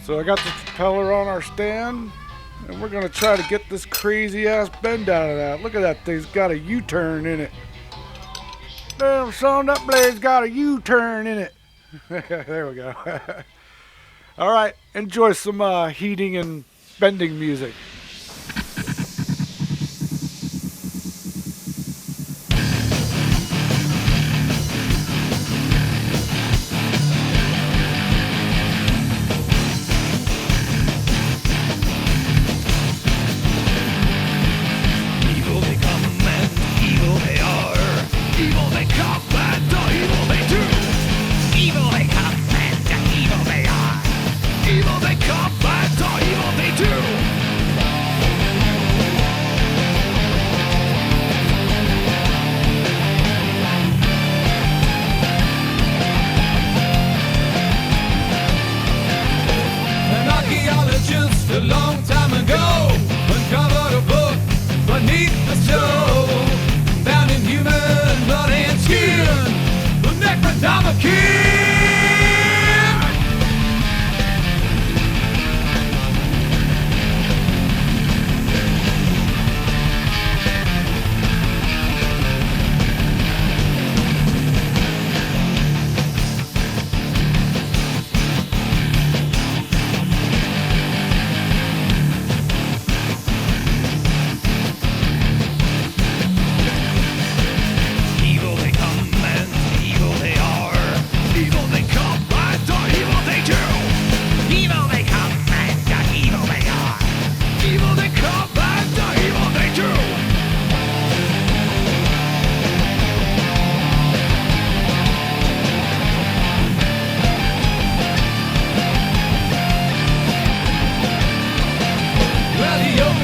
So I got the propeller on our stand, and we're gonna try to get this crazy ass bend out of that. Look at that thing's got a U-turn in it. Damn son, that blade's got a U-turn in it. There we go. All right, enjoy some heating and bending music. A long time ago, uncovered a book beneath the snow, found in human blood and skin, the Necronomicon.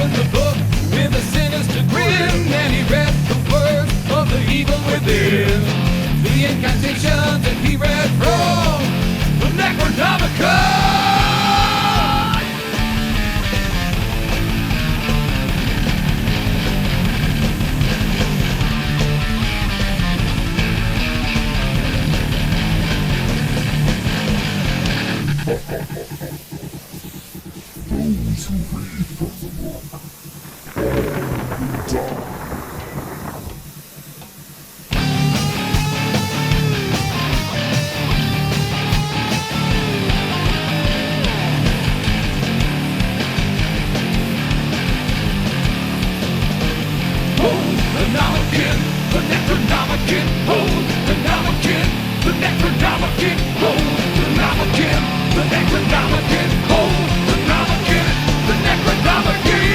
The book with a sinister grin, and he read the words of the evil within, the incantation that he read from the Necronomicon. Those who read from the book die. Hold the Nomicon, the Necronomicon. Hold the Nomicon, the Necronomicon. Hold the Nomicon, the Necronomicon. Hold the Nomicon, the Necronomicon.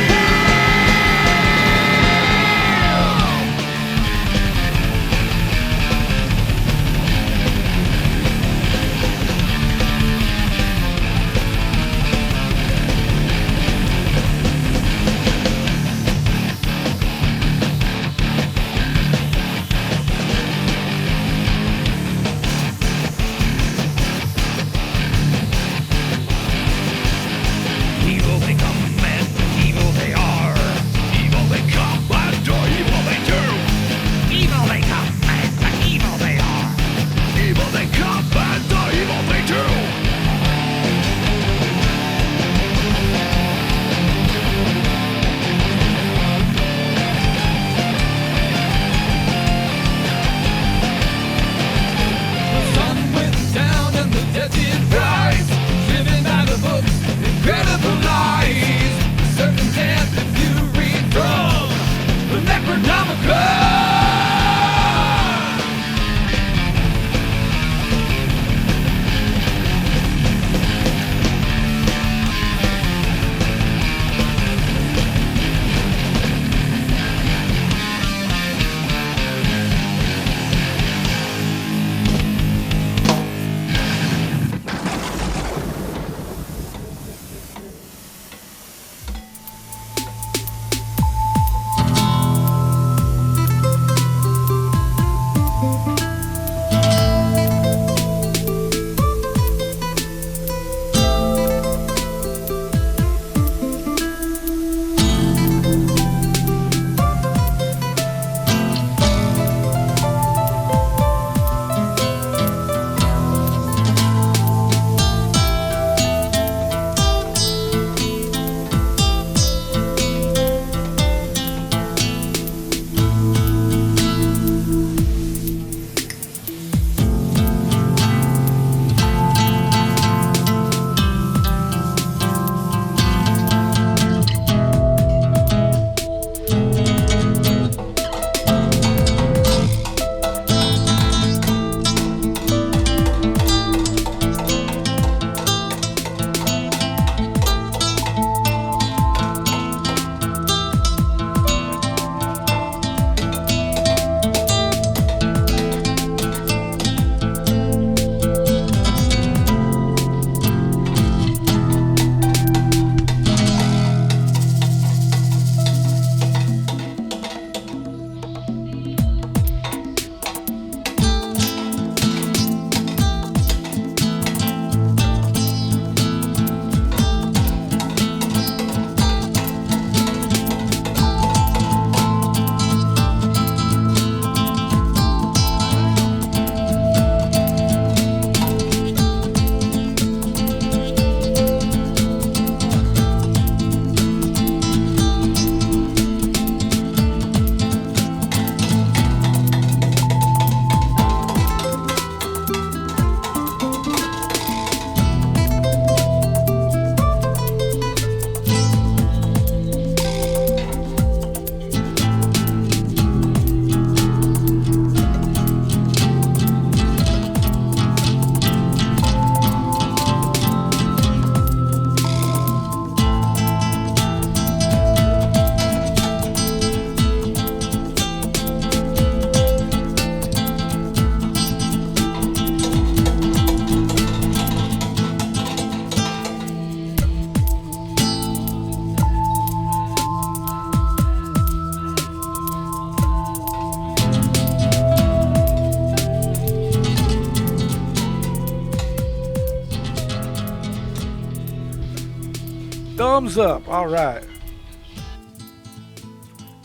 Thumbs up. All right.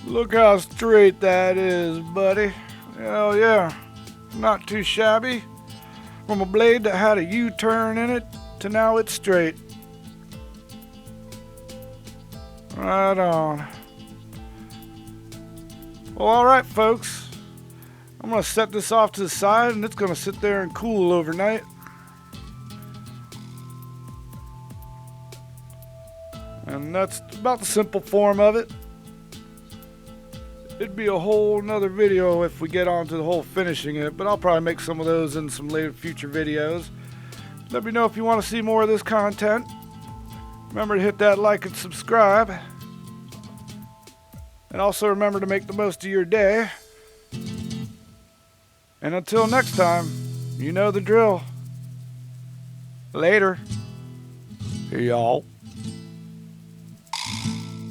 Look how straight that is, buddy. Hell yeah. Not too shabby. From a blade that had a U-turn in it to now it's straight. Right on. Well, alright folks. I'm going to set this off to the side and it's going to sit there and cool overnight. And that's about the simple form of it. It'd be a whole nother video if we get on to the whole finishing it, but I'll probably make some of those in some later future videos. Let me know if you want to see more of this content. Remember to hit that like and subscribe. And also remember to make the most of your day. And until next time, you know the drill. Later. Hey, y'all.